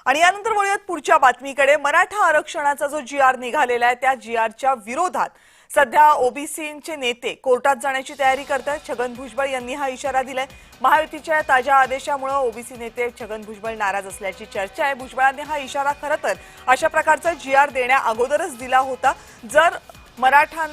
आणि यानंतर वळूयात पुढच्या बातमीकडे। मराठा आरक्षणाचा जो जी.आर. निघालेला आहे त्या जी.आरच्या विरोधात सध्या ओबीसीचे नेते कोर्टात जाण्याची तयारी करतात। छगन भुजबळ यांनी हा इशारा दिलाय। महायुतीच्या ताज्या आदेशामुळे ओबीसी नेते छगन भुजबळ नाराज असल्याची चर्चा आहे। भुजबळांनी हा इशारा खरं तर अशा प्रकारचा जी.आर. देण्या अगोदरच दिला होता। जर मराठा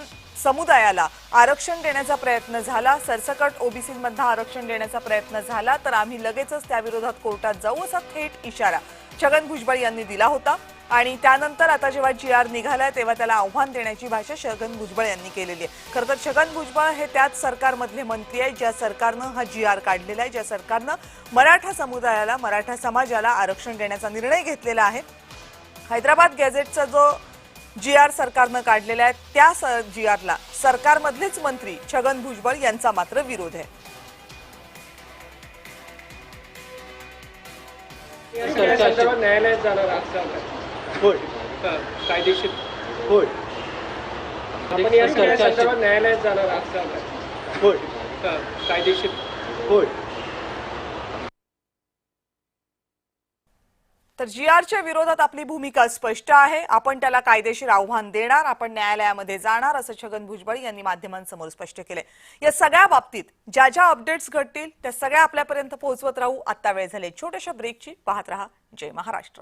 समुदायाला आरक्षण देण्याचा प्रयत्न झाला, सरसकट ओबीसींमध्ये आरक्षण देण्याचा प्रयत्न झाला तर आम्ही लगेचच त्या विरोधात कोर्टात जाऊ असा थेट इशारा छगन भुजबळ यांनी दिला होता। आणि त्यानंतर आता जेव्हा जी.आर. निघालाय तेव्हा त्याला आव्हान देण्याची भाषा छगन भुजबळ यांनी केलेली आहे। खरं तर छगन भुजबळ हे त्याच सरकारमधले मंत्री आहेत ज्या सरकारनं हा जी.आर. काढलेला आहे, ज्या सरकारनं मराठा समुदायाला, मराठा समाजाला आरक्षण देण्याचा निर्णय घेतलेला आहे। हैदराबाद गॅझेटचा जो जी.आर. सरकारनं काढलेला आहे त्या जी.आरला सरकारमधलेच मंत्री छगन भुजबळ यांचा मात्र विरोध आहे। न्यायालयात जाणार होय कायदेशीर होय आपण या संदर्भात न्यायालयात जाणार होय कायदेशीर होय। तर जी.आरच्या विरोधात आपली भूमिका स्पष्ट आहे। आपण त्याला कायदेशीर आव्हान देणार, आपण न्यायालयामध्ये जाणार असं छगन भुजबळ यांनी माध्यमांसमोर स्पष्ट केले। या सगळ्या बाबतीत ज्या ज्या अपडेट्स घडतील त्या सगळ्या आपल्यापर्यंत पोहोचवत राहू। आता वेळ झाली छोट्याशा ब्रेकची। पाहत रहा जय महाराष्ट्र।